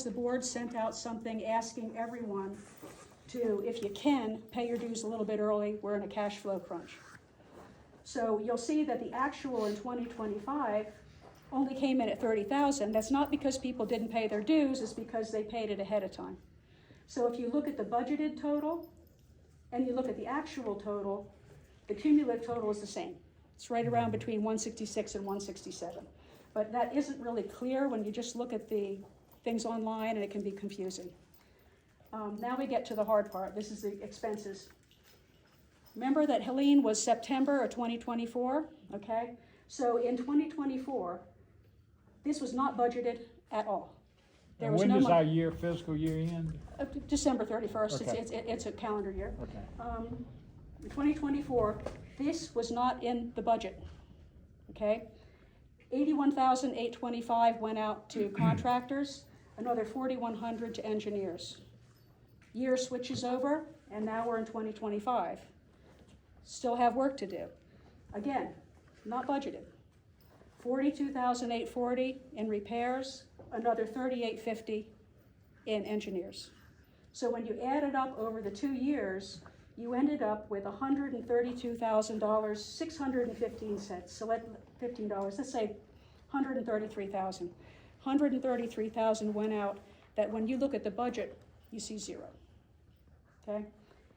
because the board sent out something asking everyone to, if you can, pay your dues a little bit early. We're in a cash flow crunch. So you'll see that the actual in 2025 only came in at 30,000. That's not because people didn't pay their dues, it's because they paid it ahead of time. So if you look at the budgeted total and you look at the actual total, the cumulative total is the same. It's right around between 166 and 167. But that isn't really clear when you just look at the things online, and it can be confusing. Now we get to the hard part. This is the expenses. Remember that Helene was September of 2024, okay? So in 2024, this was not budgeted at all. There was when no does our fiscal year end? December 31st, Okay. it's a calendar year. Okay. In 2024, this was not in the budget, okay? 81,825 went out to contractors, another 4,100 to engineers. Year switches over, and now we're in 2025. Still have work to do. Again, not budgeted. 42,840 in repairs, another 3,850 in engineers. So when you add it up over the 2 years, you ended up with $132,000, 615 cents. So let $15, let's say 133,000. 133,000 went out that when you look at the budget, you see zero. Okay?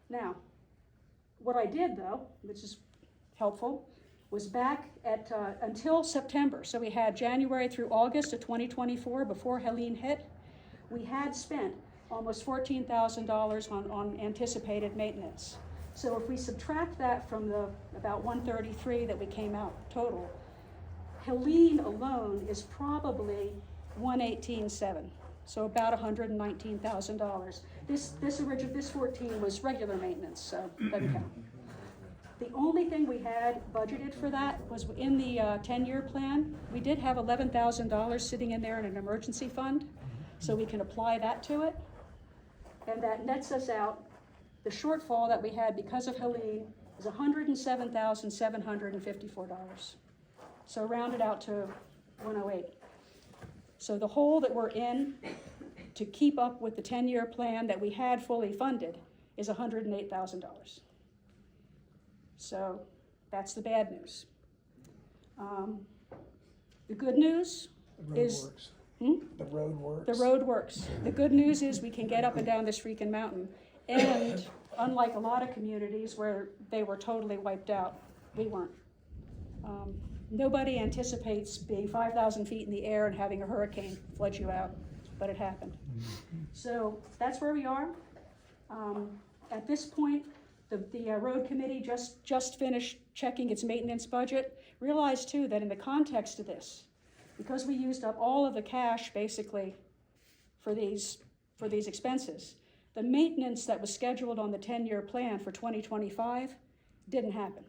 Now, what I did though, which is helpful, was back at until September. So we had January through August of 2024 before Helene hit. We had spent almost $14,000 on anticipated maintenance. So if we subtract that from the about 133 that we came out total, Helene alone is probably 118.7. So about $119,000. This 14 was regular maintenance, so doesn't count. The only thing we had budgeted for that was in the 10-year plan. We did have $11,000 sitting in there in an emergency fund, so we can apply that to it. And that nets us out. The shortfall that we had because of Helene is $107,754. So rounded out to 108. So the hole that we're in to keep up with the 10-year plan that we had fully funded is $108,000. So that's the bad news. The good news is The road works. the road works. The good news is we can get up and down this freaking mountain. And unlike a lot of communities where they were totally wiped out, we weren't. Nobody anticipates being 5,000 feet in the air and having a hurricane flood you out, but it happened. So that's where we are. At this point, the road committee just finished checking its maintenance budget. Realize too that in the context of this, because we used up all of the cash basically for these expenses, the maintenance that was scheduled on the 10-year plan for 2025 didn't happen.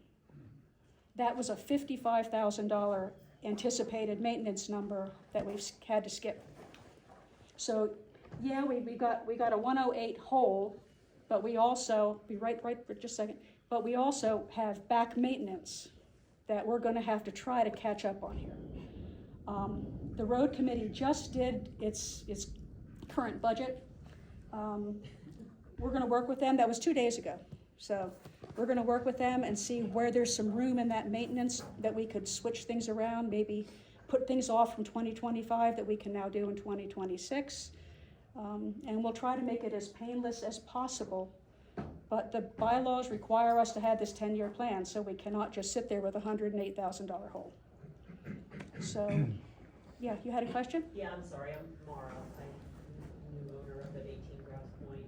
That was a $55,000 anticipated maintenance number that we've had to skip. So yeah, we got a 108 hole, but we also, for just a second, but we also have back maintenance that we're gonna have to try to catch up on here. The road committee just did its current budget. We're gonna work with them, that was 2 days ago. So we're gonna work with them and see where there's some room in that maintenance that we could switch things around, maybe put things off from 2025 that we can now do in 2026. And we'll try to make it as painless as possible. But the bylaws require us to have this 10-year plan, so we cannot just sit there with a $108,000 hole. So, yeah, you had a question? Yeah, I'm sorry, I'm Mara. I'm new owner of the 18 Grouse Point.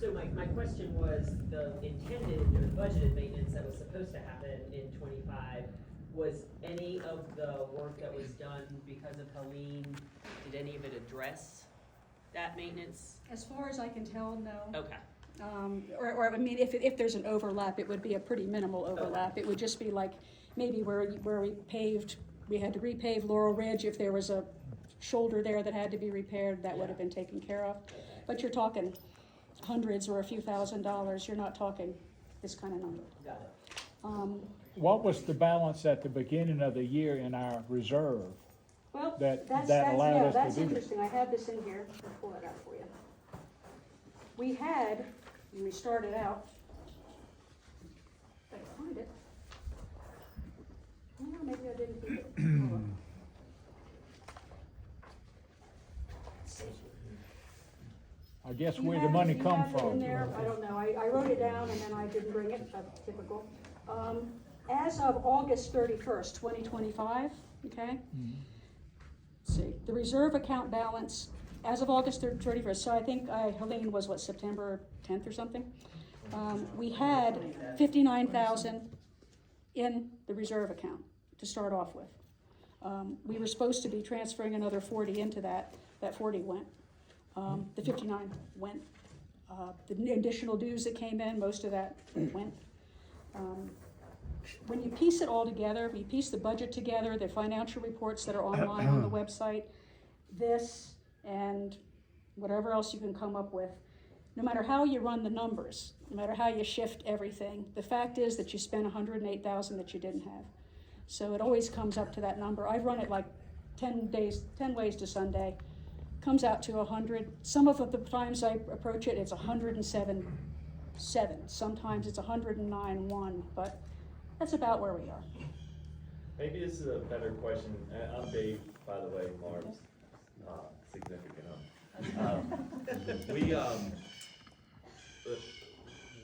So my question was the intended or the budgeted maintenance that was supposed to happen in 25, was any of the work that was done because of Helene, did any of it address that maintenance? As far as I can tell, no. Okay. Or I mean, if there's an overlap, it would be a pretty minimal overlap. It would just be like maybe where we had to repave Laurel Ridge. If there was a shoulder there that had to be repaired, that would have been taken care of. But you're talking hundreds or a few $1,000s. You're not talking this kind of number. Got it. What was the balance at the beginning of the year in our reserve? Well, that that's, allowed yeah, us that's to do that. interesting. I have this in here. I'll pull it out for you. We had, when we started out, if I can find it. Oh, maybe I didn't keep it. Hold on. Let's see. I guess You where the have- money you come have it from. in there, I don't know, I wrote it down and then I didn't bring it, typical. As of August 31st, 2025, okay? Let's see, the reserve account balance, as of August 31st, so I think Helene was what, September 10th or something? We had 59,000 in the reserve account to start off with. We were supposed to be transferring another 40 into that 40 went. The 59 went. The additional dues that came in, most of that went. When you piece it all together, you piece the budget together, the financial reports that are online on the website, this and whatever else you can come up with, no matter how you run the numbers, no matter how you shift everything, the fact is that you spent 108,000 that you didn't have. So it always comes up to that number. I've run it like 10 ways to Sunday. Comes out to 100. Some of the times I approach it, it's 107.7. Sometimes it's 109.1, but that's about where we are. Maybe this is a better question. I'm Dave, by the way, Marv's significant.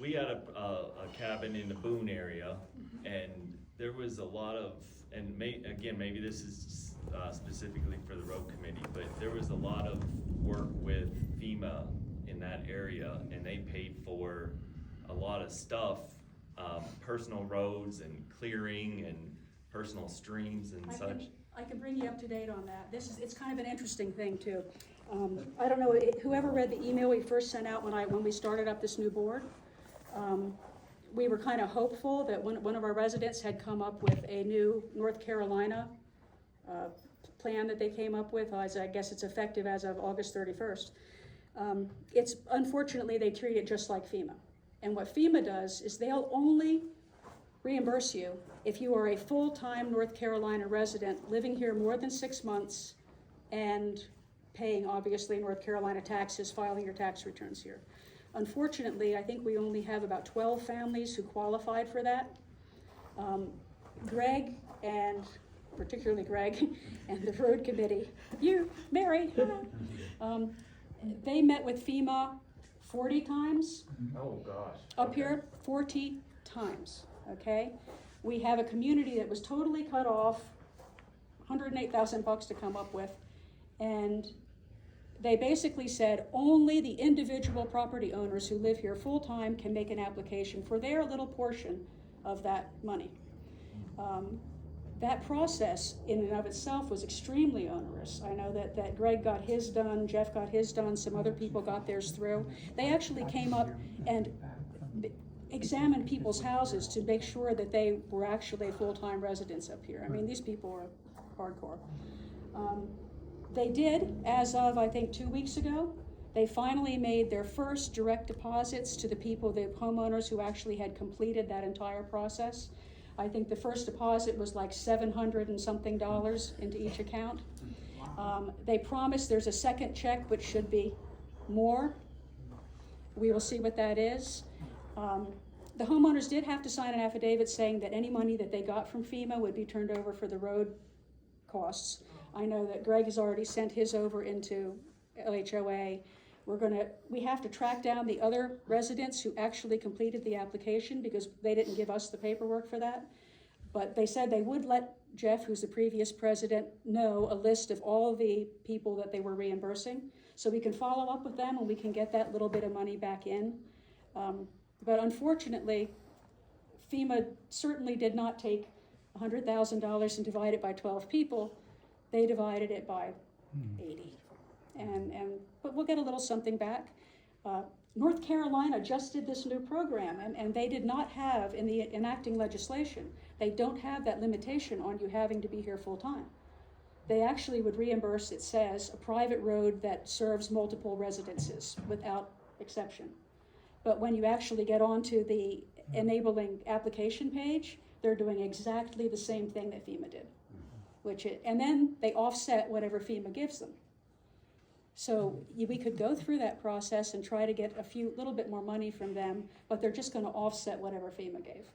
We had a cabin in the Boone area, and there was a lot of, and maybe this is specifically for the road committee, but there was a lot of work with FEMA in that area, and they paid for a lot of stuff, personal roads and clearing and personal streams and such. I can bring you up to date on that. It's kind of an interesting thing too. I don't know, whoever read the email we first sent out when we started up this new board, we were kind of hopeful that one of our residents had come up with a new North Carolina plan that they came up with. I guess it's effective as of August 31st. It's unfortunately they treat it just like FEMA. And what FEMA does is they'll only reimburse you if you are a full-time North Carolina resident living here more than 6 months and paying obviously North Carolina taxes, filing your tax returns here. Unfortunately, I think we only have about 12 families who qualified for that. Greg, and particularly Greg, and the road committee, Mary, they met with FEMA 40 times. Oh, gosh. Up here, 40 times, okay? We have a community that was totally cut off, 108,000 bucks to come up with, and they basically said only the individual property owners who live here full-time can make an application for their little portion of that money. That process in and of itself was extremely onerous. I know that Greg got his done, Jeff got his done, some other people got theirs through. They actually came up and examined people's houses to make sure that they were actually full-time residents up here. I mean, these people are hardcore. They did, as of I think 2 weeks ago, they finally made their first direct deposits to the people, the homeowners who actually had completed that entire process. I think the first deposit was like $700 and something into each account. They promised there's a second check, which should be more. We will see what that is. The homeowners did have to sign an affidavit saying that any money that they got from FEMA would be turned over for the road costs. I know that Greg has already sent his over into LHOA. We have to track down the other residents who actually completed the application because they didn't give us the paperwork for that. But they said they would let Jeff, who's the previous president, know a list of all the people that they were reimbursing. So we can follow up with them and we can get that little bit of money back in. But unfortunately, FEMA certainly did not take $100,000 and divide it by 12 people. They divided it by 80. But we'll get a little something back. North Carolina just did this new program, and they did not have, in the enacting legislation, they don't have that limitation on you having to be here full time. They actually would reimburse, it says, a private road that serves multiple residences without exception. But when you actually get onto the enabling application page, they're doing exactly the same thing that FEMA did. and then they offset whatever FEMA gives them. So we could go through that process and try to get little bit more money from them, but they're just gonna offset whatever FEMA gave.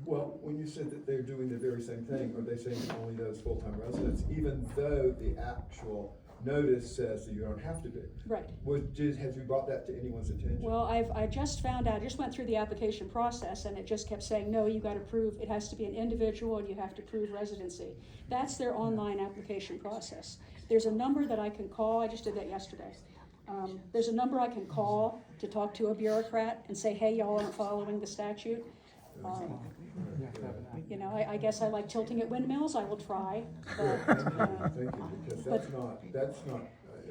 Well, when you said that they're doing the very same thing, are they saying only those full-time residents, even though the actual notice says that you don't have to do? Right. Have you brought that to anyone's attention? Well, I just found out, I just went through the application process, and it just kept saying, no, you gotta prove, it has to be an individual, and you have to prove residency. That's their online application process. There's a number that I can call, I just did that yesterday. There's a number I can call to talk to a bureaucrat and say, hey, y'all aren't following the statute. You know, I guess I like tilting at windmills, I will try, but, Thank you, because that's not.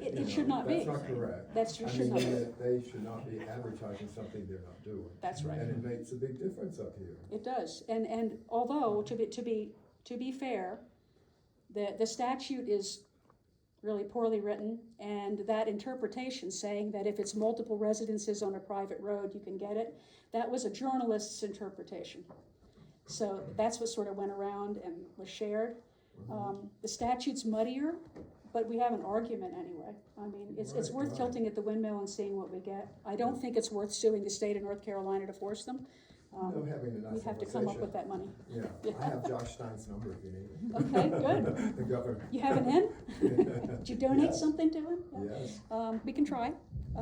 It should not be. That's not correct. Should not be. They should not be advertising something they're not doing. That's right. And it makes a big difference up here. It does, and although, to be fair, the statute is really poorly written, and that interpretation saying that if it's multiple residences on a private road, you can get it, that was a journalist's interpretation. So that's what sort of went around and was shared. The statute's muddier, but we have an argument anyway. I mean, it's worth tilting at the windmill and seeing what we get. I don't think it's worth suing the state of North Carolina to force them. No, having a nice We have to come up with that money. Yeah, I have Josh Stein's number if you need it. Okay, good. The governor. You have an in? Did you donate Yes. something to him? Yeah. Yes. We can try.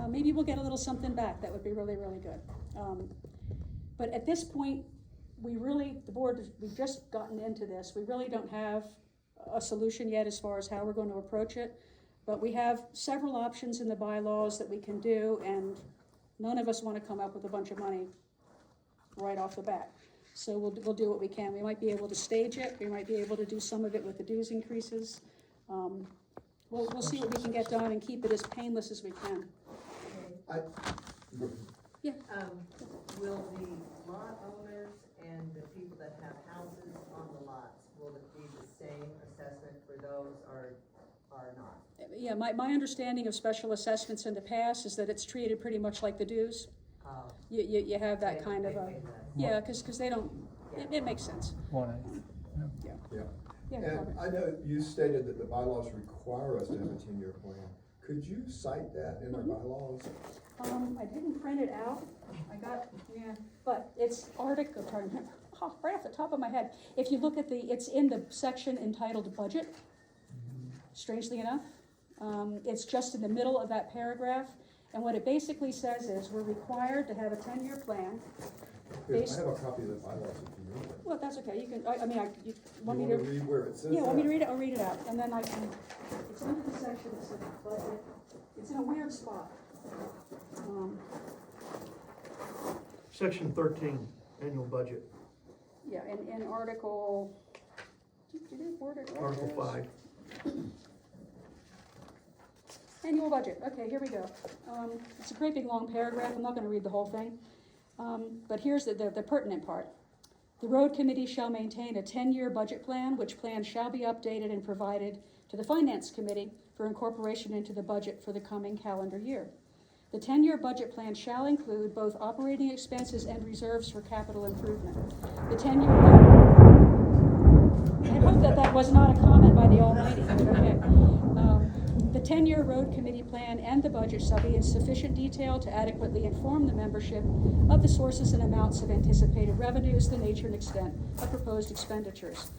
Maybe we'll get a little something back. That would be really, really good. But at this point, the board, we've just gotten into this. We really don't have a solution yet as far as how we're going to approach it. But we have several options in the bylaws that we can do, and none of us want to come up with a bunch of money right off the bat. So we'll do what we can. We might be able to stage it. We might be able to do some of it with the dues increases. We'll see what we can get done and keep it as painless as we can. Yeah. Will the lot owners and the people that have houses on the lots, will it be the same assessment for those or not? Yeah, my understanding of special assessments in the past is that it's treated pretty much like the dues. You have that kind of a, yeah, because they don't, it makes sense. Yeah. Yeah. And I know you stated that the bylaws require us to have a 10-year plan. Could you cite that in our bylaws? I didn't print it out. But it's article, I'm trying to remember, right off the top of my head. If you look at it's in the section entitled budget, strangely enough. It's just in the middle of that paragraph. And what it basically says is we're required to have a 10-year plan. I have a copy of the bylaws if you need it. Well, that's okay. You can, you want You me want to? to read where it says Yeah, want me to that? read it? I'll read it out. And then I can, it's under the section that says budget. It's in a weird spot. Section 13, annual budget, Yeah, in Article, Article 5. Annual budget. Okay, here we go. It's a great big long paragraph. I'm not going to read the whole thing. But here's the pertinent part. The road committee shall maintain a 10-year budget plan, which plan shall be updated and provided to the finance committee for incorporation into the budget for the coming calendar year. The 10-year budget plan shall include both operating expenses and reserves for capital improvement. The 10-year I hope that was not a comment by the Almighty, but okay. The 10-year road committee plan and the budget shall be in sufficient detail to adequately inform the membership of the sources and amounts of anticipated revenues, the nature and extent of proposed expenditures.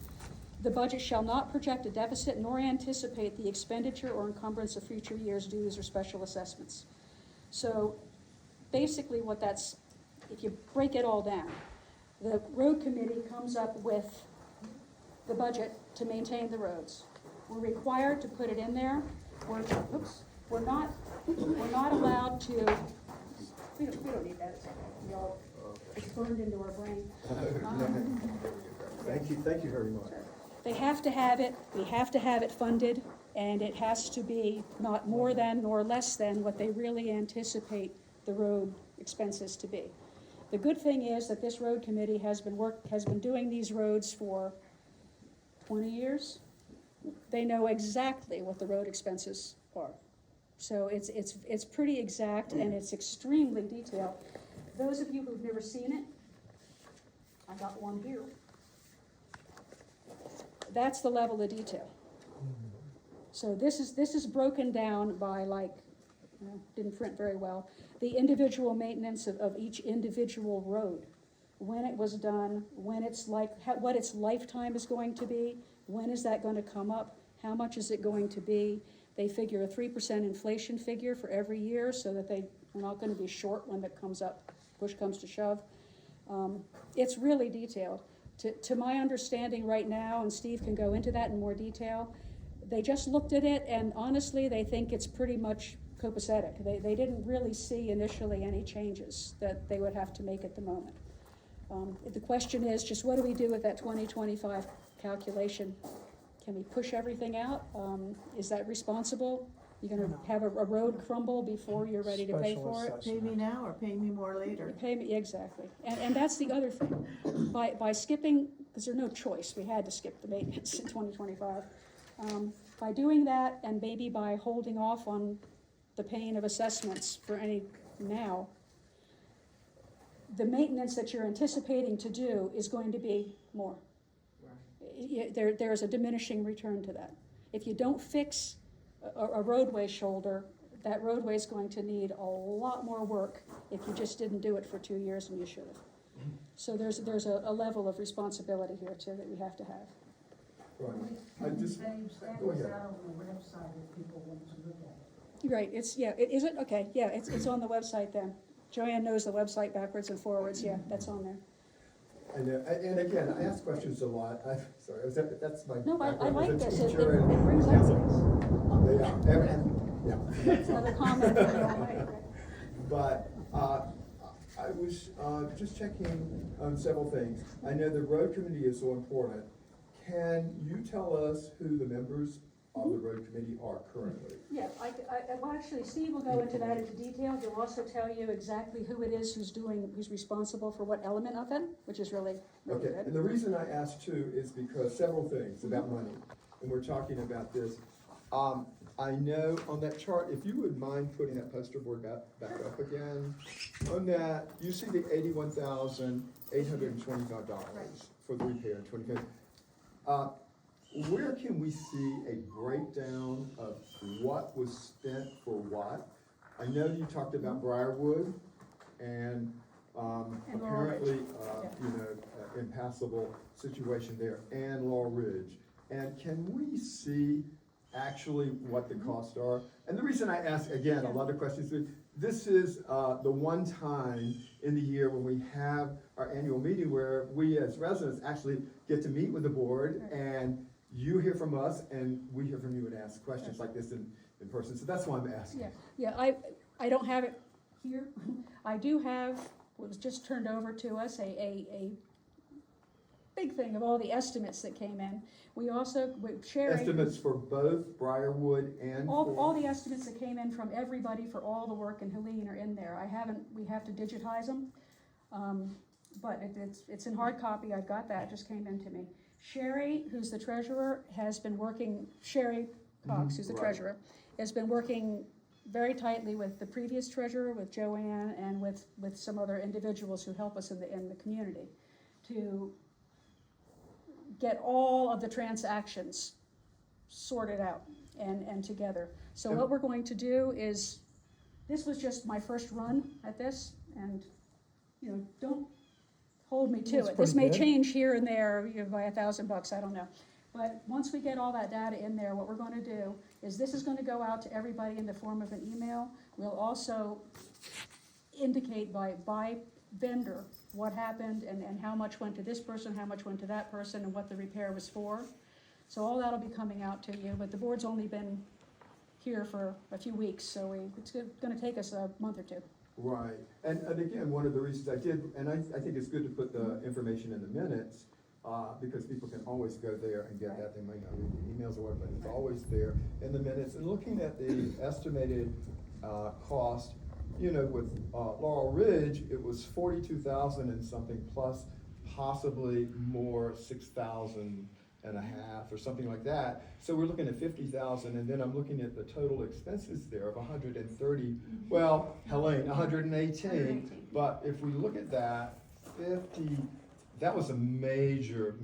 The budget shall not project a deficit nor anticipate the expenditure or encumbrance of future years' dues or special assessments. So basically what that's, if you break it all down, the road committee comes up with the budget to maintain the roads. We're required to put it in there. We're not allowed to, we don't need that, it's okay. It's burned into our brain. Thank you very much. They have to have it, we have to have it funded, and it has to be not more than nor less than what they really anticipate the road expenses to be. The good thing is that this road committee has been doing these roads for 20 years. They know exactly what the road expenses are. So it's pretty exact and it's extremely detailed. Those of you who've never seen it, I got one here. That's the level of detail. So this is broken down by didn't print very well, the individual maintenance of each individual road. When it was done, when it's what its lifetime is going to be, when is that going to come up, how much is it going to be? They figure a 3% inflation figure for every year so that they're not going to be short when that comes up, push comes to shove. It's really detailed. To my understanding right now, and Steve can go into that in more detail, they just looked at it and honestly they think it's pretty much copacetic. They didn't really see initially any changes that they would have to make at the moment. The question is just what do we do with that 2025 calculation? Can we push everything out? Is that responsible? You're gonna have a road crumble before you're ready to pay for it? Pay me now or pay me more later. Pay me, exactly. And that's the other thing. By skipping, because there's no choice, we had to skip the maintenance in 2025. By doing that and maybe by holding off on the paying of assessments for any now, the maintenance that you're anticipating to do is going to be more. There's a diminishing return to that. If you don't fix a roadway shoulder, that roadway is going to need a lot more work if you just didn't do it for 2 years and you should have. So there's a level of responsibility here too that we have to have. Right. I just, go ahead. Right, is it? Okay, yeah, it's on the website then. Joanne knows the website backwards and forwards, yeah, that's on there. And again, I ask questions a lot. Sorry, that's my No, I background like as a this, it teacher and- brings yeah. up things. Yeah. Another comment from Joanne. But I was just checking on several things. I know the road committee is so important. Can you tell us who the members of the road committee are currently? Yeah, well, actually, Steve will go into that into detail. He'll also tell you exactly who it is who's responsible for what element of it, which is really Okay, good. and the reason I asked too is because several things about money, and we're talking about this. I know on that chart, if you would mind putting that poster board back up again, on that, you see the $81,825 for the repair in 2020. Where can we see a breakdown of what was spent for what? I know you talked about Briarwood and apparently, impassable situation there, and Laurel Ridge. And can we see actually what the costs are? And the reason I ask, again, a lot of questions, this is the one time in the year when we have our annual meeting where we as residents actually get to meet with the board and you hear from us and we hear from you and ask questions like this in person. So that's why I'm asking. Yeah, I don't have it here. I do have what was just turned over to us, a big thing of all the estimates that came in. We also, Sherry. Estimates for both Briarwood and All the estimates that came in from everybody for all the work in Helene are in there. we have to digitize them. But it's in hard copy. I've got that, it just came in to me. Sherry, who's the treasurer, has been working, Sherry Cox, who's the treasurer, has been working very tightly with the previous treasurer, with Joanne, and with some other individuals who help us in the community to get all of the transactions sorted out and together. So what we're going to do is, this was just my first run at this, and don't hold me to it. This may change here and there by $1,000, I don't know. But once we get all that data in there, what we're going to do is this is going to go out to everybody in the form of an email. We'll also indicate by vendor what happened and how much went to this person, how much went to that person, and what the repair was for. So all that'll be coming out to you, but the board's only been here for a few weeks, so it's going to take us a month or two. Right, and again, one of the reasons I did, and I think it's good to put the information in the minutes, because people can always go there and get that. They might not read the emails or whatever, but it's always there in the minutes. And looking at the estimated cost, with Laurel Ridge, it was 42,000 and something plus possibly more, 6,000 and a half or something like that. So we're looking at 50,000, and then I'm looking at the total expenses there of 130. Well, Helene, 118. But if we look at that, that was a major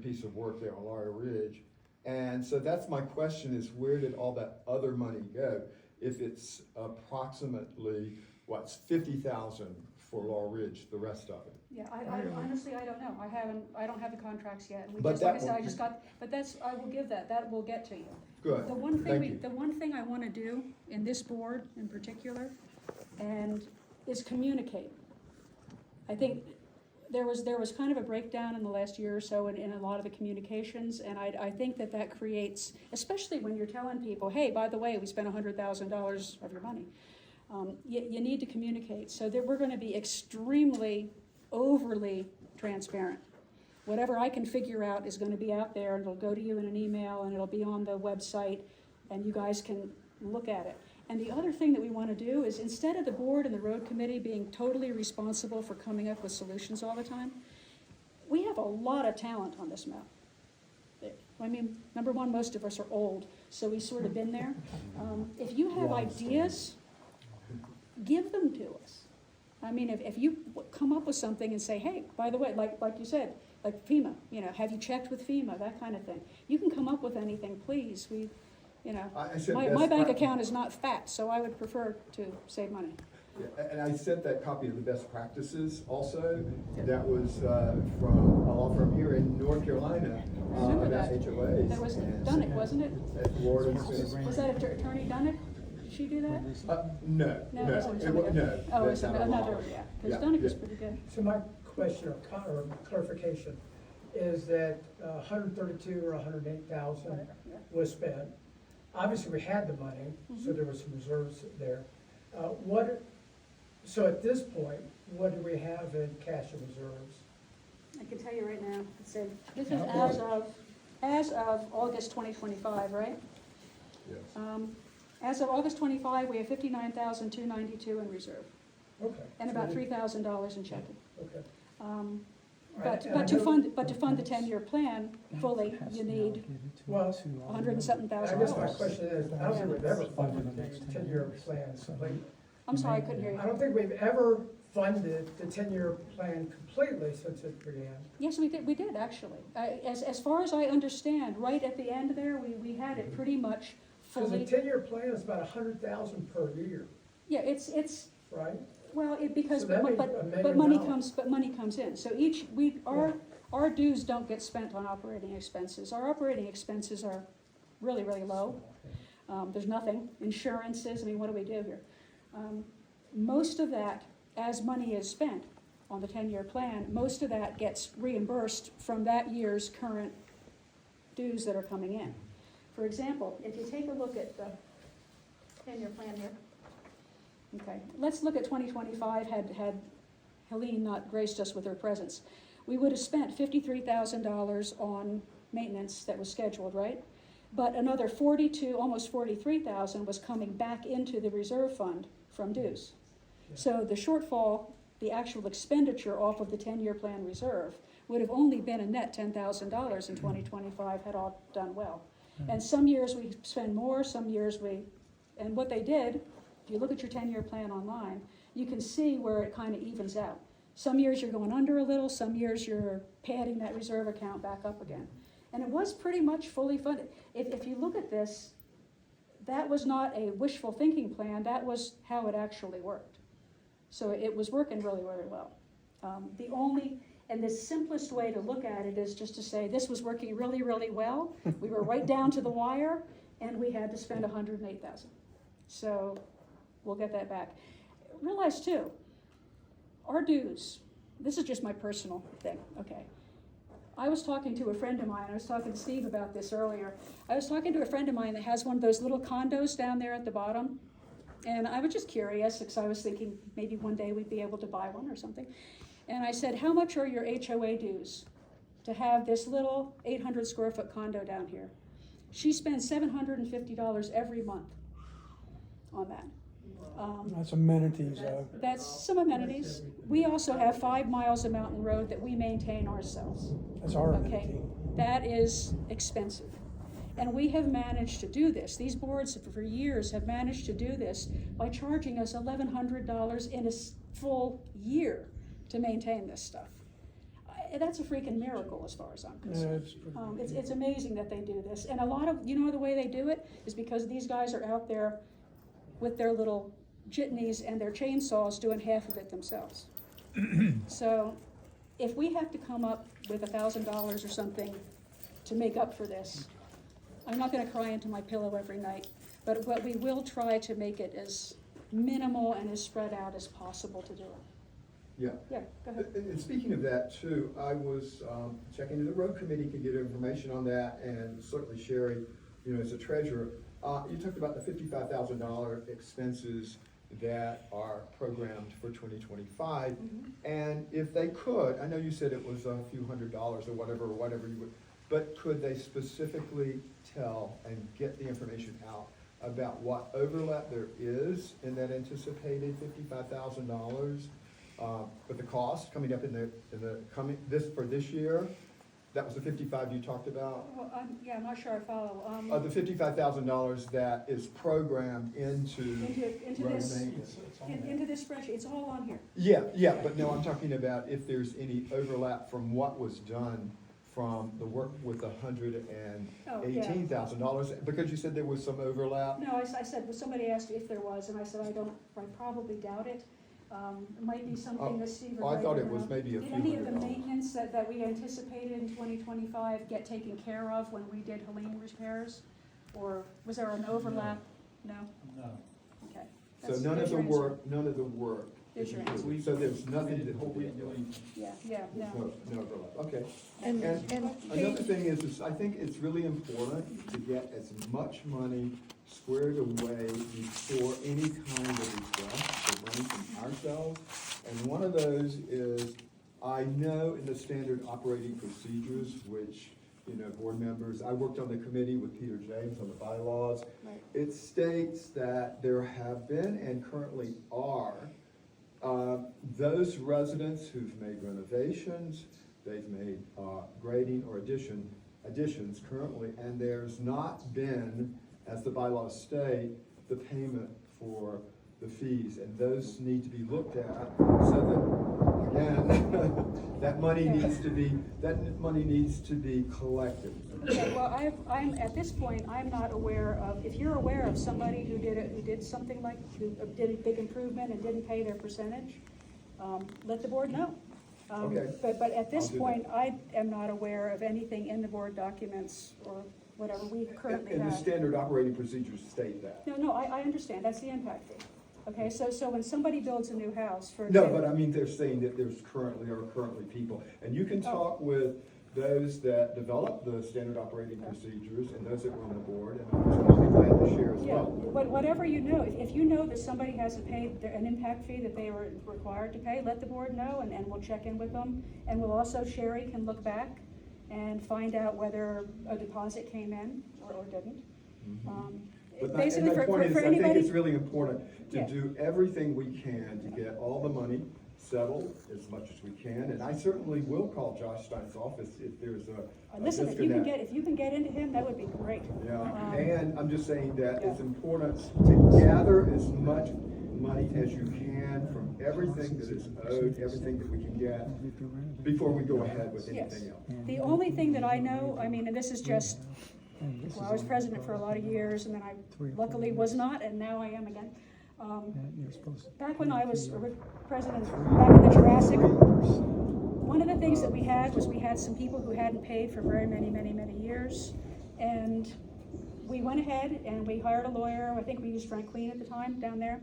piece of work there on Laurel Ridge. And so that's my question is, where did all that other money go? If it's approximately, what's 50,000 for Laurel Ridge, the rest of it? Yeah, I honestly, I don't know. I don't have the contracts yet. And we But just, like I that said, I will- just got, but that's, I will give that will get to you. Good, The one thank thing you. the one thing I wanna do in this board in particular, and is communicate. I think there was kind of a breakdown in the last year or so in a lot of the communications, and I think that creates, especially when you're telling people, hey, by the way, we spent $100,000 of your money. You need to communicate, so that we're gonna be extremely overly transparent. Whatever I can figure out is gonna be out there, and it'll go to you in an email, and it'll be on the website, and you guys can look at it. And the other thing that we wanna do is, instead of the board and the road committee being totally responsible for coming up with solutions all the time, we have a lot of talent on this map. I mean, number one, most of us are old, so we've sort of been there. If you have ideas, give them to us. I mean, if you come up with something and say, hey, by the way, like you said, like FEMA, have you checked with FEMA, that kind of thing. You can come up with anything, please. I said My best bank prac- account is not fat, so I would prefer to save money. Yeah, and I sent that copy of the best practices also. That was from a law firm here in North Carolina Remember about that. HOAs. That was and- Dunnick, wasn't it? At Florida. Was that Attorney Dunnick? Did she do that? No, No, no, it was it wa- somebody no. else. Oh, it's that's not a another, law. yeah, because Yeah, Dunnick was yeah. pretty good. So my question or clarification is that 132 or 108,000 Whatever, yeah. was spent. Obviously, we had the money, so there was some reserves there. So at this point, what do we have in cash and reserves? I can tell you right now, this is as of August 2025, right? Yes. As of August 25, we have 59,292 in reserve, Okay. and so about we- $3,000 in checking. Okay. But And I to know- fund the 10-year plan fully, you need Well, 100 and something I thousand guess my dollars. question is, I don't think we've ever funded the 10-year plan completely. I'm sorry, I couldn't hear I you. don't think we've ever funded the 10-year plan completely since it began. Yes, we did, actually. As far as I understand, right at the end there, we had it pretty much Because the fully. 10-year plan is about 100,000 per year, Yeah, it's, right? well, because, So that'd be but $1 million. money comes in. So our dues don't get spent on operating expenses. Our operating expenses are really, really low. There's nothing. Insurances, I mean, what do we do here? Most of that, as money is spent on the 10-year plan, most of that gets reimbursed from that year's current dues that are coming in. For example, if you take a look at the 10-year plan here, okay, let's look at 2025, had Helene not graced us with her presence. We would have spent $53,000 on maintenance that was scheduled, right? But another almost 43,000 was coming back into the reserve fund from dues. So the shortfall, the actual expenditure off of the 10-year plan reserve, would have only been a net $10,000 in 2025 had all done well. And some years we spend more, some years and what they did, if you look at your 10-year plan online, you can see where it kind of evens out. Some years you're going under a little, some years you're padding that reserve account back up again. And it was pretty much fully funded. If you look at this, that was not a wishful thinking plan, that was how it actually worked. So it was working really, really well. And the simplest way to look at it is just to say, this was working really, really well. We were right down to the wire, and we had to spend $108,000. So we'll get that back. Realize too, our dues, this is just my personal thing, okay. I was talking to a friend of mine, I was talking to Steve about this earlier. I was talking to a friend of mine that has one of those little condos down there at the bottom. And I was just curious, because I was thinking maybe one day we'd be able to buy one or something. And I said, how much are your HOA dues to have this little 800 square foot condo down here? She spends $750 every month on that. That's amenities, though. That's some amenities. We also have 5 miles of mountain road that we maintain ourselves. That's our Okay, amenity. that is expensive. And we have managed to do this. These boards for years have managed to do this by charging us $1,100 in a full year to maintain this stuff. That's a freaking miracle as far as I'm Yeah, concerned. it's pretty. It's amazing that they do this, and a lot of, the way they do it is because these guys are out there with their little jitneys and their chainsaws doing half of it themselves. So, if we have to come up with $1,000 or something to make up for this, I'm not gonna cry into my pillow every night, but we will try to make it as minimal and as spread out as possible to do it. Yeah. Yeah, go ahead. And speaking of that too, I was checking, and the road committee can get information on that, and certainly Sherry, as a treasurer. You talked about the $55,000 expenses that are programmed for 2025. And if they could, I know you said it was a few $100s or whatever you would, but could they specifically tell and get the information out about what overlap there is in that anticipated $55,000? But the cost coming up for this year, that was the 55 you talked about? Well, I'm not sure I follow. The $55,000 that is programmed into Into road this, maintenance. into this spreadsheet, it's all on here. Yeah, but no, I'm talking about if there's any overlap from what was done from the work with the $118,000, because you said there was some overlap. No, I said, well, somebody asked if there was, and I said, I probably doubt it. It might be something that Steve or I thought it Ray was around. maybe a Did few any of the $100s. maintenance that we anticipated in 2025 get taken care of when we did Helene repairs? Or was there an overlap? No? No. Okay. So That's- none of there's the your answer. work There's is your answer. included. So there's nothing that We, no overlap, okay. And Another thing is I think it's really important to get as much money squared away before any kind of request for money from ourselves. And one of those is, I know in the standard operating procedures, which, board members, I worked on the committee with Peter James on the bylaws. Right. It states that there have been and currently are those residents who've made renovations, they've made grading or additions currently, and there's not been, as the bylaws state, the payment for the fees, and those need to be looked at so that, again, that money needs to be collected. Okay, well, I'm, at this point, I'm not aware of, if you're aware of somebody who did something like, who did a big improvement and didn't pay their percentage, let the board know. Okay. But at this I'll do point, I am not aware of anything in the board documents or whatever we currently And the have. standard operating procedures state that. No, I understand, that's the impact fee. Okay, so when somebody builds a new house, for No, example. but I mean, they're saying that there are currently people, and you can talk with those that develop the standard operating procedures and those that were on the board, and I'll be glad to share as Yeah, well. but whatever you know, if you know that somebody hasn't paid an impact fee that they were required to pay, let the board know, and we'll check in with them. And we'll also, Sherry can look back and find out whether a deposit came in or didn't. But Basically, my for point is, I think anybody. it's really important to Yeah. do everything we can to get all the money settled as much as we can, and I certainly will call Josh Stein's office if there's a Listen, if you disconnect. can get into him, that would be great. Yeah, and I'm just saying that it's Yeah. important to gather as much money as you can from everything that is owed, everything that we can get, before we go ahead with Yes. anything else. The only thing that I know, I mean, and this is just, well, I was president for a lot of years, and then I luckily was not, and now I am again. Back when I was president, back in the Jurassic, one of the things that we had was we had some people who hadn't paid for very many years. And we went ahead and we hired a lawyer. I think we used Frank Queen at the time down there.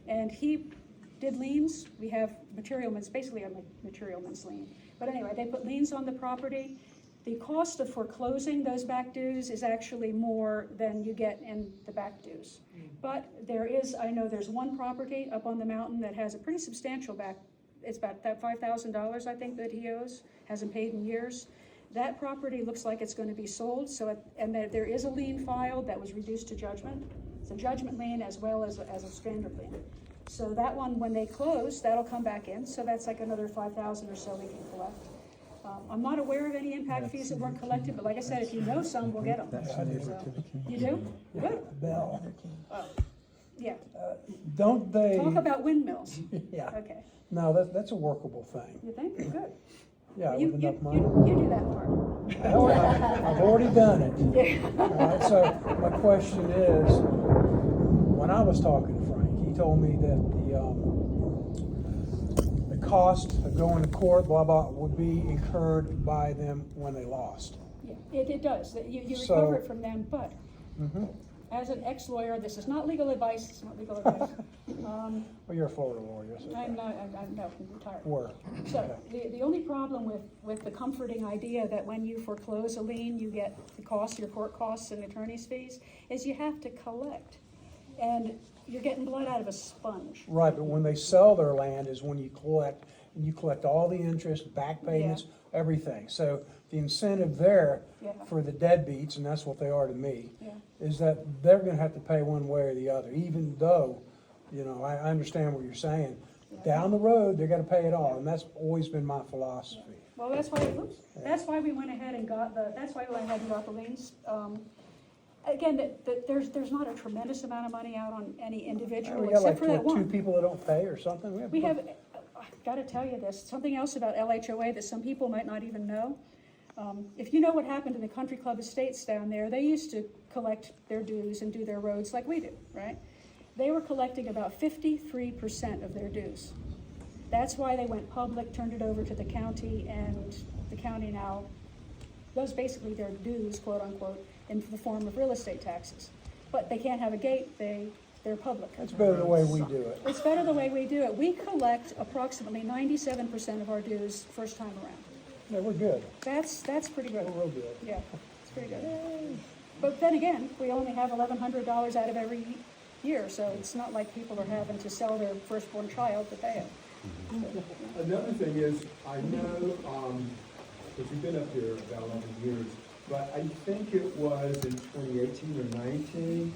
And he did liens. We have materialman's, basically a materialman's lien. But anyway, they put liens on the property. The cost of foreclosing those back dues is actually more than you get in the back dues. But I know there's one property up on the mountain that has a pretty substantial it's about that $5,000, I think, that he owes, hasn't paid in years. That property looks like it's going to be sold, and there is a lien filed that was reduced to judgment. It's a judgment lien as well as a standard lien. So that one, when they close, that'll come back in, so that's like another $5,000 or so we can collect. I'm not aware of any impact fees that weren't collected, but like I said, if you know some, we'll get them. So, you do? Good. Bell. Oh, yeah. Don't they? Talk about windmills. Yeah. Okay. No, that's a workable thing. You think? Good. Yeah, You, with you, enough money. you do that part. I've already done it. All right, so my question is, when I was talking to Frank, he told me that the cost of going to court, blah, blah, would be incurred by them when they lost. Yeah, it does, you So- recover it from them, but Mhm. as an ex-lawyer, this is not legal advice, it's not legal advice. Well, you're a Florida lawyer, so. I'm not, I'm no, I'm retired. Were. So, the only problem with the comforting idea that when you foreclose a lien, you get the costs, your court costs and attorney's fees, is you have to collect. And you're getting blood out of a sponge. Right, but when they sell their land is when you collect, and you collect all the interest, back payments, everything. So the incentive there Yeah. for the deadbeats, and that's what they are to me, Yeah. is that they're gonna have to pay one way or the other, even though, you know, I understand what you're saying. Down the road, they're gonna pay it all, and that's always been my philosophy. Well, that's why we went ahead and got the liens. Again, there's not a tremendous amount of money out on any individual, We got like except for that two one. people that don't pay or something. We have, I've gotta tell you this, something else about LHOA that some people might not even know. If you know what happened to the country club estates down there, they used to collect their dues and do their roads like we do, right? They were collecting about 53% of their dues. That's why they went public, turned it over to the county, and the county now does basically their dues, quote unquote, in the form of real estate taxes. But they can't have a gate, they're public. It's better the way we do it. It's better the way we do it. We collect approximately 97% of our dues first time around. Yeah, we're good. That's pretty good. We're real good. Yeah, it's pretty good. But then again, we only have $1,100 out of every year, so it's not like people are having to sell their firstborn child to pay it. Another thing is, I know, because we've been up here about 11 years, but I think it was in 2018 or 19,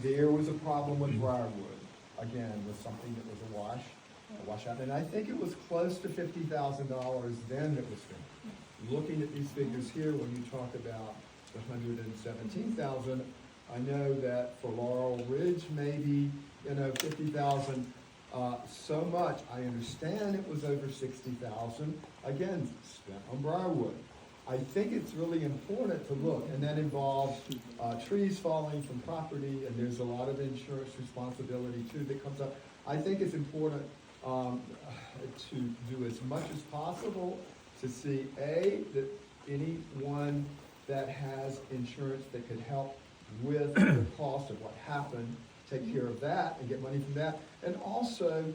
there was a problem with Briarwood. Again, with something that was a washout, and I think it was close to $50,000 then that was spent. Looking at these figures here, when you talk about the 117,000, I know that for Laurel Ridge, maybe, 50,000. So much, I understand it was over 60,000, again, spent on Briarwood. I think it's really important to look, and that involves trees falling from property, and there's a lot of insurance responsibility too that comes up. I think it's important to do as much as possible to see, that anyone that has insurance that could help with the cost of what happened, take care of that and get money from that, and also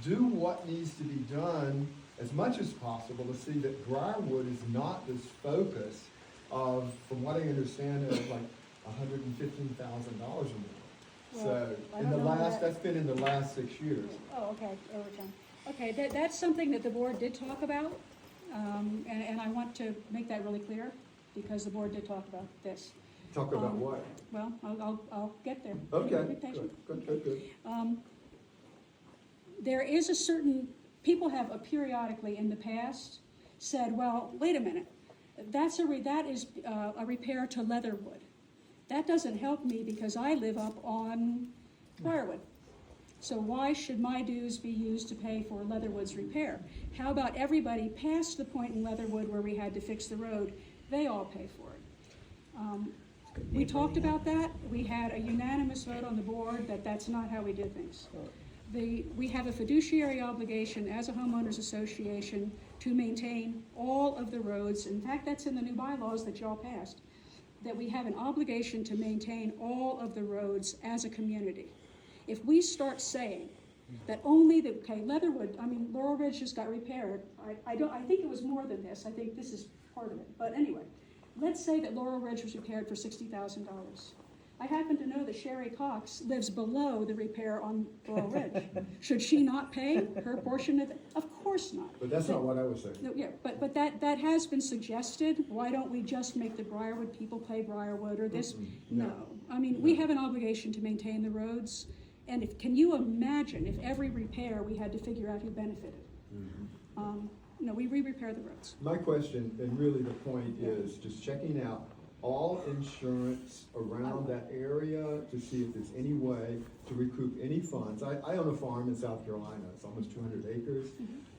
do what needs to be done as much as possible to see that Briarwood is not this focus of, from what I understand, of like $115,000 or more. So, I in don't the know last, that. that's been in the last 6 years. Oh, okay, over time. Okay, that's something that the board did talk about, and I want to make that really clear, because the board did talk about this. Talk about what? Well, I'll get there. Okay, Be patient. good. There is a certain, people have periodically in the past said, well, wait a minute, that is a repair to Leatherwood. That doesn't help me because I live up on Briarwood. So why should my dues be used to pay for Leatherwood's repair? How about everybody past the point in Leatherwood where we had to fix the road, they all pay for it? We talked about that. We had a unanimous vote on the board that that's not how we did things. We have a fiduciary obligation as a homeowners association to maintain all of the roads. In fact, that's in the new bylaws that y'all passed, that we have an obligation to maintain all of the roads as a community. If we start saying that only Leatherwood, Laurel Ridge just got repaired. I think it was more than this. I think this is part of it. But anyway, let's say that Laurel Ridge was repaired for $60,000. I happen to know that Sherry Cox lives below the repair on Laurel Ridge. Should she not pay her portion of it? Of course not. But that's not what I was saying. No, yeah, but that has been suggested. Why don't we just make the Briarwood people pay Briarwood or this? No. We have an obligation to maintain the roads. And can you imagine if every repair we had to figure out who benefited? No, we re-repair the roads. My question, and really the point is just checking out all insurance around that area to see if there's any way to recoup any funds. I own a farm in South Carolina. It's almost 200 acres.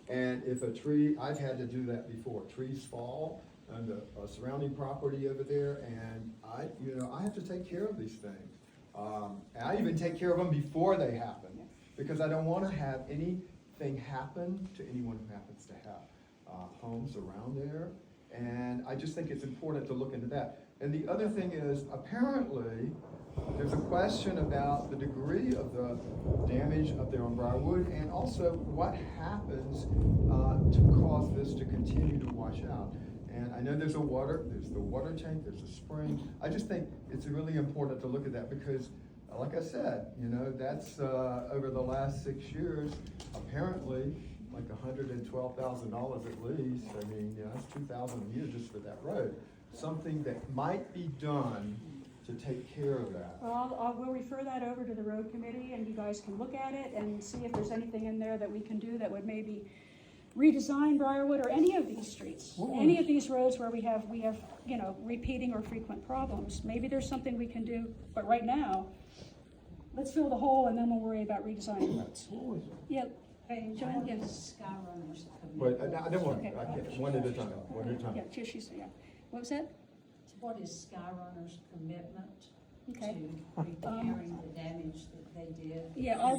And if a tree, I've had to do that before, trees fall on the surrounding property over there, and I have to take care of these things. And I even take care of them before they happen, because I don't wanna have anything happen to anyone who happens to have homes around there. And I just think it's important to look into that. And the other thing is, apparently, there's a question about the degree of the damage up there on Briarwood, and also what happens to cause this to continue to wash out. And I know there's the water tank, there's a spring. I just think it's really important to look at that, because like I said, that's over the last 6 years, apparently, like $112,000 at least. I mean, that's $2,000 a year just for that road. Something that might be done to take care of that. Well, we'll refer that over to the road committee, and you guys can look at it and see if there's anything in there that we can do that would maybe redesign Briarwood or any of these streets, any of these roads where we have, repeating or frequent problems. Maybe there's something we can do, but right now, let's fill the hole and then we'll worry about redesigning roads. Yeah. Hey, Joanne, what yes. is Skyrunners But commitment? I don't want, Okay. I can't, one at a time, one at a time. Yeah, she's, yeah. What was that? What is Skyrunners' commitment Okay. to repairing the damage that they did? Yeah, I'll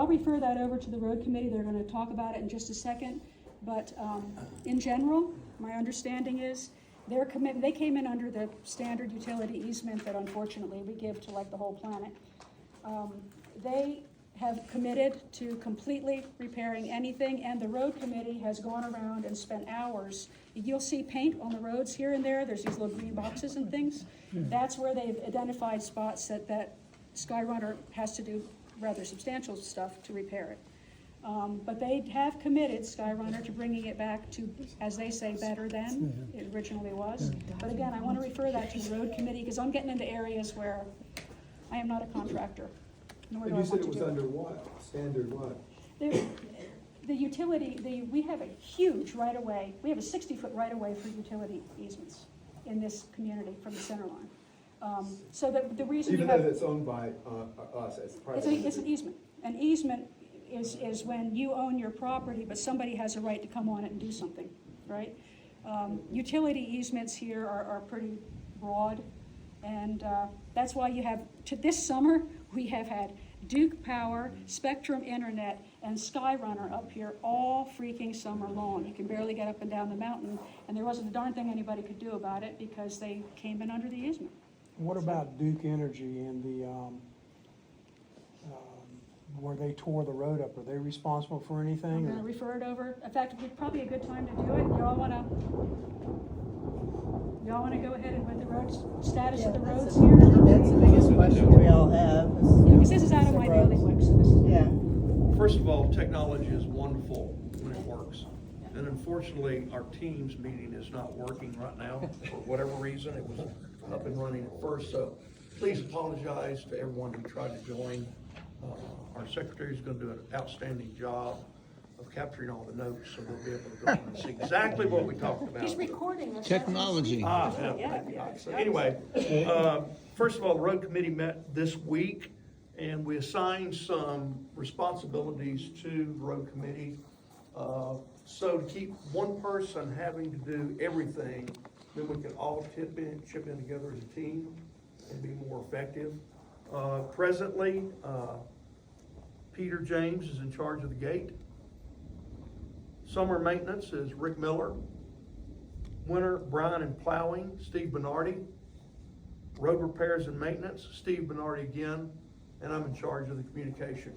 refer that over to the road committee. They're gonna talk about it in just a second. But, in general, my understanding is their commitment, they came in under the standard utility easement that unfortunately we give to like the whole planet. They have committed to completely repairing anything, and the road committee has gone around and spent hours. You'll see paint on the roads here and there. There's these little green boxes and things. That's where they've identified spots that Skyrunner has to do rather substantial stuff to repair it. But they have committed, Skyrunner, to bringing it back to, as they say, better than it originally was. But again, I want to refer that to the road committee, because I'm getting into areas where I am not a contractor, nor And do I you said want it to was do under what, standard what? The utility, we have a huge right-of-way, we have a 60-foot right-of-way for utility easements in this community from the center line. So the reason you Even have. though it's owned by us as private. It's an easement. An easement is when you own your property, but somebody has a right to come on it and do something, right? Utility easements here are pretty broad, and that's why you have, this summer, we have had Duke Power, Spectrum Internet, and Skyrunner up here all freaking summer long. You can barely get up and down the mountain, and there wasn't a darn thing anybody could do about it because they came in under the easement. What about Duke Energy and the, where they tore the road up? Are they responsible for anything? I'm or- gonna refer it over. In fact, it's probably a good time to do it. Y'all wanna go ahead and with the roads, status of the roads I here? think that's the biggest question we all have. Yeah, because this is out of my bailiwick, so this is. Yeah. First of all, technology is wonderful when it works. And unfortunately, our Teams meeting is not working right now for whatever reason. It was up and running at first, so please apologize to everyone who tried to join. Our secretary's gonna do an outstanding job of capturing all the notes, so they'll be able to go and see exactly what we talked about. He's recording us. Technology. Yeah. So anyway, first of all, the road committee met this week, and we assigned some responsibilities to the road committee. So to keep one person having to do everything, then we can all chip in together as a team and be more effective. Presently, Peter James is in charge of the gate. Summer maintenance is Rick Miller. Winter, Brian and plowing, Steve Bernardi. Road repairs and maintenance, Steve Bernardi again, and I'm in charge of the communication.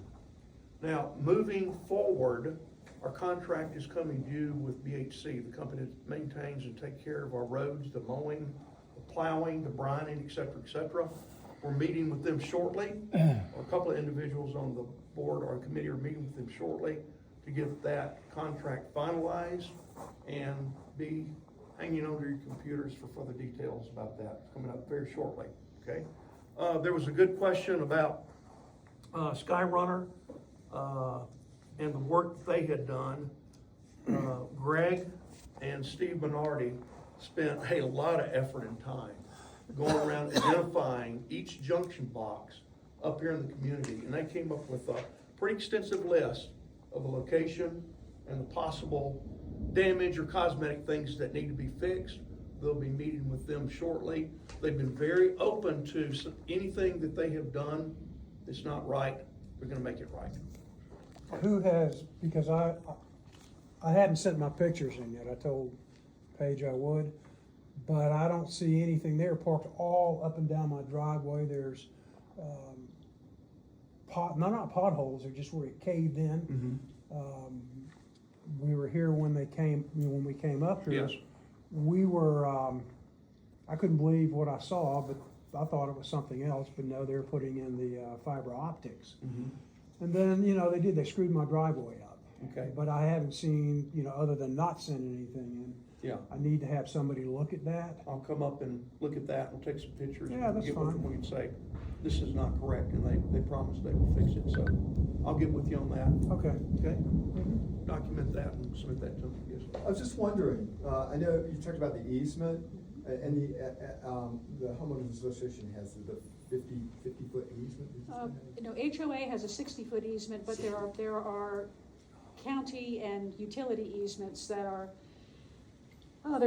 Now, moving forward, our contract is coming due with BHC, the company that maintains and takes care of our roads, the mowing, the plowing, the brining, et cetera. We're meeting with them shortly. A couple of individuals on the board or committee are meeting with them shortly to get that contract finalized and be hanging over your computers for further details about that. It's coming up very shortly, okay? There was a good question about Skyrunner and the work they had done. Greg and Steve Bernardi spent a lot of effort and time going around identifying each junction box up here in the community, and they came up with a pretty extensive list of the location and the possible damage or cosmetic things that need to be fixed. They'll be meeting with them shortly. They've been very open to anything that they have done that's not right, they're gonna make it right. Who has, because I hadn't sent my pictures in yet, I told Paige I would, but I don't see anything there parked all up and down my driveway. There's, not potholes, they're just where it caved in. We were here when we came up here. Yes. We were, I couldn't believe what I saw, but I thought it was something else, but no, they're putting in the fiber optics. And then, they screwed my driveway up. Okay. But I haven't seen, other than not sending anything in. Yeah. I need to have somebody look at that. I'll come up and look at that and take some pictures. Yeah, that's Get with them, fine. we can say, this is not correct, and they promise they will fix it, so I'll get with you on that, Okay. okay? Document that and submit that to them, yes. I was just wondering, I know you talked about the easement, and the homeowners association has the 50-foot easement. Did you say? HOA has a 60-foot easement, but there are county and utility easements that are,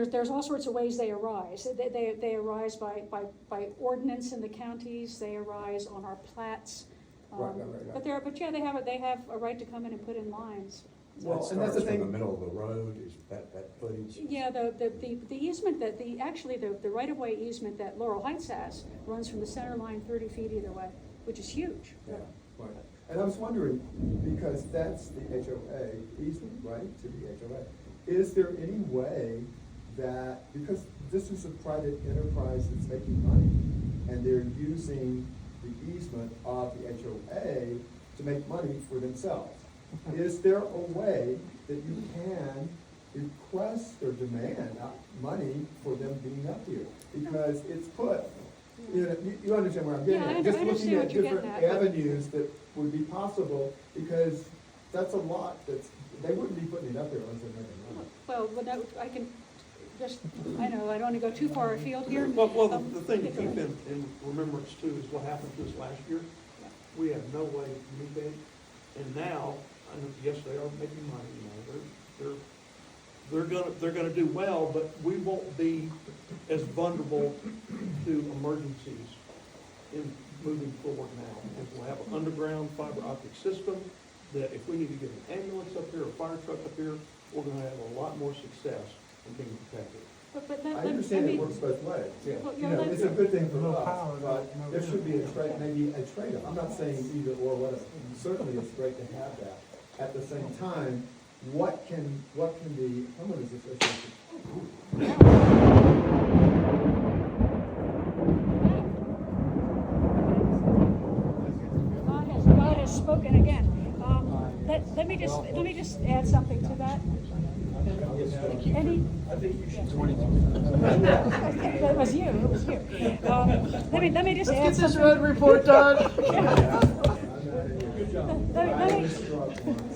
there's all sorts of ways they arise. They arise by ordinance in the counties, they arise on our plats. Right. But they have a right to come in and put in lines. Well, That and that's the starts from the thing. middle of the road, is that footage? Yeah, the easement that, the right-of-way easement that Laurel Heights has runs from the center line 30 feet either way, which is huge. Yeah, right. And I was wondering, because that's the HOA easement, right, to the HOA, is there any way that, because this is a private enterprise that's making money, and they're using the easement of the HOA to make money for themselves, is there a way that you can request or demand money for them being up here? Because it's put, you understand where I'm getting Yeah, I at? Just understand looking what at you're different getting at, but- avenues that would be possible, because that's a lot they wouldn't be putting it up there unless they're making money. Well, no, I can just, I don't want to go too far afield here. Well, the thing to keep in remembrance too is what happened to us last year. We had no way to communicate, and now, yes, they are making money, they're gonna do well, but we won't be as vulnerable to emergencies in moving forward now. Because we'll have an underground fiber optic system that if we need to get an ambulance up here, a fire truck up here, we're gonna have a lot more success in being protected. I understand it works both ways. Yeah. Well, It's a good thing for No us, power, but no- there should be maybe a trade-off. I'm not saying either or whatever. Certainly it's great to have that. At the same time, what can the homeowners association? God has spoken again. Let me just add something to that. Any? That was you. Let me just add something. road report done.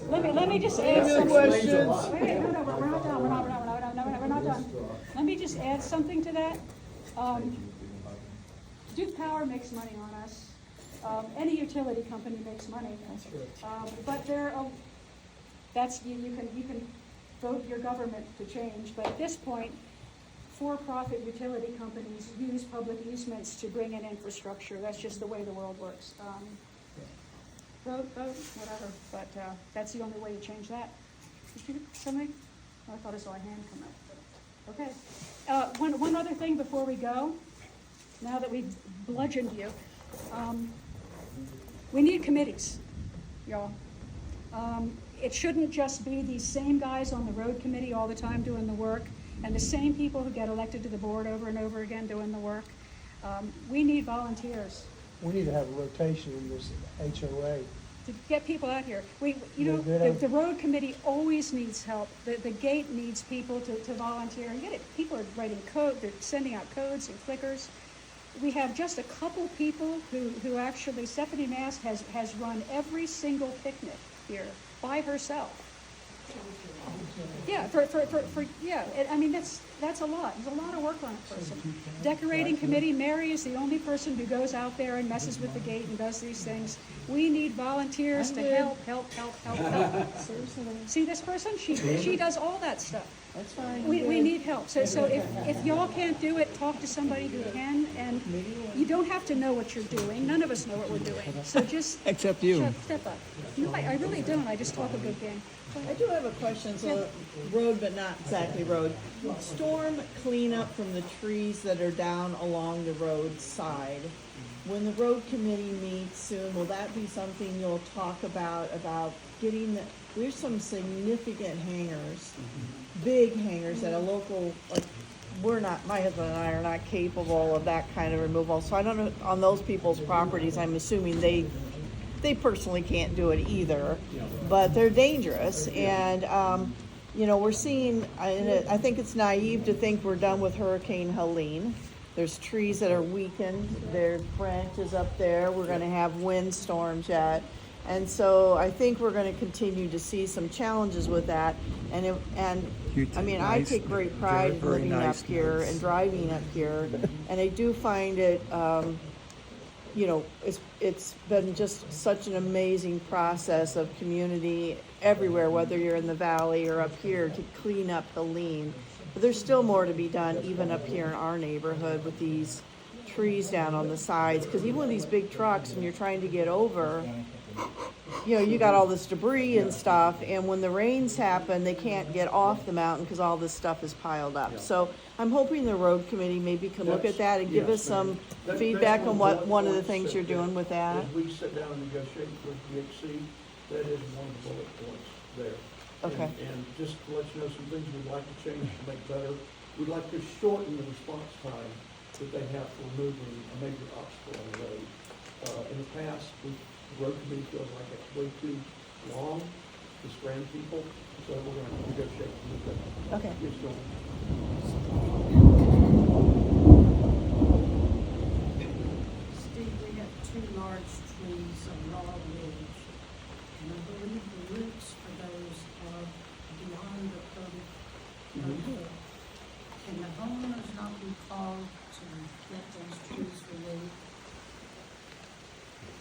Let me just add Any something. questions? Wait, no, we're not done. We're not done. Let me just add something to that. Duke Power makes money on us. Any utility company makes money. But you can vote your government to change, but at this point, for-profit utility companies use public easements to bring in infrastructure. That's just the way the world works. Vote, whatever, but that's the only way to change that. Did you, somebody? Oh, I thought I saw a hand come up. Okay. One other thing before we go, now that we've bludgeoned you, we need committees, y'all. It shouldn't just be these same guys on the road committee all the time doing the work, and the same people who get elected to the board over and over again doing the work. We need volunteers We need to have a rotation in this HOA. to get people out here. The road committee always needs help. The gate needs people to volunteer and get it. People are writing code, they're sending out codes and clickers. We have just a couple people who actually, Stephanie Mass has run every single picnic here by herself. Yeah, I mean, that's, That's a lot, there's a lot of work on a person. Decorating committee, Mary is the only person who goes out there and messes with the gate and does these things. We need volunteers to help. See this person? She does all that stuff. That's fine. We need help. So if y'all can't do it, talk to somebody who can, and you don't have to know what you're doing. None of us know what we're doing. So just Except you. step up. No, I really don't. I just talk a good game. I do have a question, so road, but not exactly road. Storm cleanup from the trees that are down along the road side. When the road committee meets soon, will that be something you'll talk about getting the, there's some significant hangers, big hangers at a local, like, we're not, my husband and I are not capable of that kind of removal, so I don't know, on those people's properties, I'm assuming they personally can't do it either, but they're dangerous, and, you know, we're seeing, I think it's naive to think we're done with Hurricane Helene. There's trees that are weakened, there's branches up there, we're gonna have windstorms yet. And so I think we're gonna continue to see some challenges with that. And I mean, I take great pride in living up here and driving up here. And I do find it, you know, it's been just such an amazing process of community everywhere, whether you're in the valley or up here, to clean up Helene. But there's still more to be done, even up here in our neighborhood with these trees down on the sides. Because even with these big trucks, and you're trying to get over, you know, you got all this debris and stuff, and when the rains happen, they can't get off the mountain because all this stuff is piled up. So I'm hoping the road committee maybe can look at that and give us some feedback on what one of the things you're doing with that. As we sit down and negotiate with DXC, that is one of the bullet points there. Okay. And just to let you know some things we'd like to change to make better, we'd like to shorten the response time that they have for removing a major obstacle on the road. In the past, the road committee feels like it's way too long to strand people, so we're gonna negotiate to move that. Okay. Yes, John. Steve, we have two large trees on Laurel Ridge, and I believe the roots for those are beyond the 30-foot hill. Can the homeowners not be called to get those trees removed?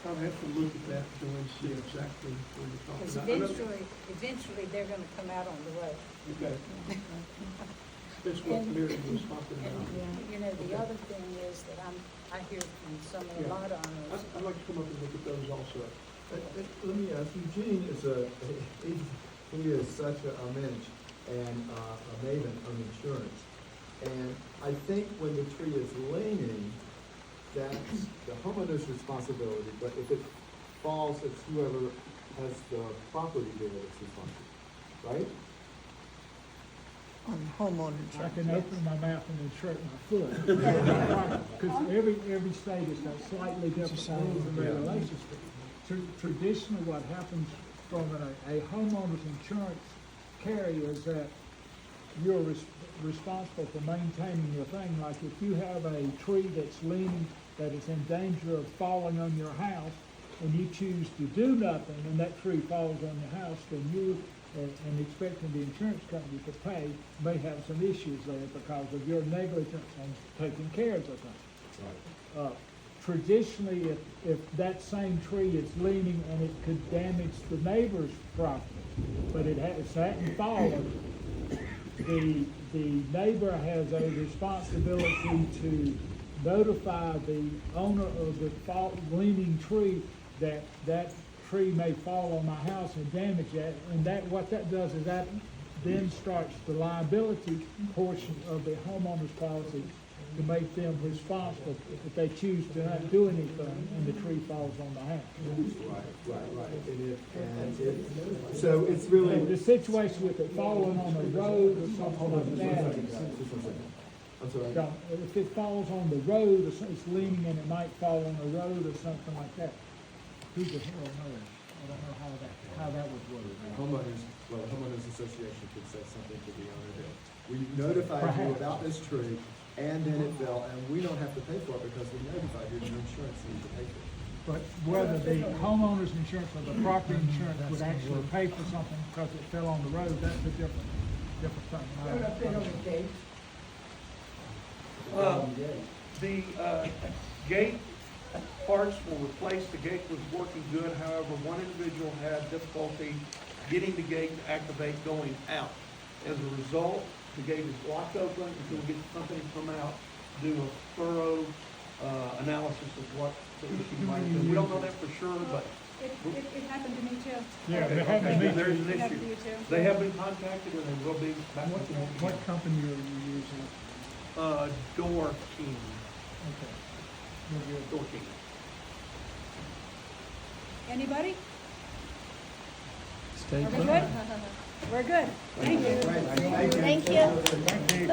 I'll have to look at that, Joy, and see exactly where you're talking Because about. eventually they're gonna come out on the road. Okay. That's what Mary was talking And, about. you know, the other thing is that I hear from some of the lot owners. I'd like to come up and look at those also. Let me ask, Eugene is he is such a mensch and a maven on insurance. And I think when the tree is leaning, that's the homeowner's responsibility, but if it falls, it's whoever has the property there that's responsible, right? On homeowner I can insurance. open my mouth and insert my foot. Because every state has got slightly different rules and regulations. Traditionally, what happens from a homeowner's insurance carrier is that you're responsible for maintaining your thing. Like if you have a tree that's leaning, that is in danger of falling on your house, and you choose to do nothing, and that tree falls on your house, then you, and expecting the insurance company to pay, may have some issues there because of your negligence on taking care of the thing. Traditionally, if that same tree is leaning and it could damage the neighbor's property, but it hasn't fallen, the neighbor has a responsibility to notify the owner of the leaning tree that tree may fall on my house and damage that, and what that does is that then starts the liability portion of the homeowner's policy to make them responsible if they choose to not do anything and the tree falls on the house. Right. So it's really. The situation with it falling on the road or something like that, I'm sorry. if it falls on the road or it's leaning and it might fall on the road or something like that, who the hell knows? I don't know how that would work. Homeowners association could say something to the owner that we notified you about this tree and then it fell and we don't have to pay for it because we notified you and your insurance needs to pay for it. But whether the homeowner's insurance or the property insurance would actually pay for something because it fell on the road, that's a different thing. An update on the gate. The gate parts were replaced, the gate was working good, however, one individual had difficulty getting the gate to activate going out. As a result, the gate is locked open until we get the company to come out, do a thorough analysis of what the issue might be. We don't know that for sure, but It happened to me too. Yeah, they had to meet there's an It happened to issue. you too. They have been contacted and they will be back. What company are you using? Door King, Okay. We're good. Door King. Anybody? Stay Are we good? We're good. Thank you. Right, thank you. Thank you. Thank you.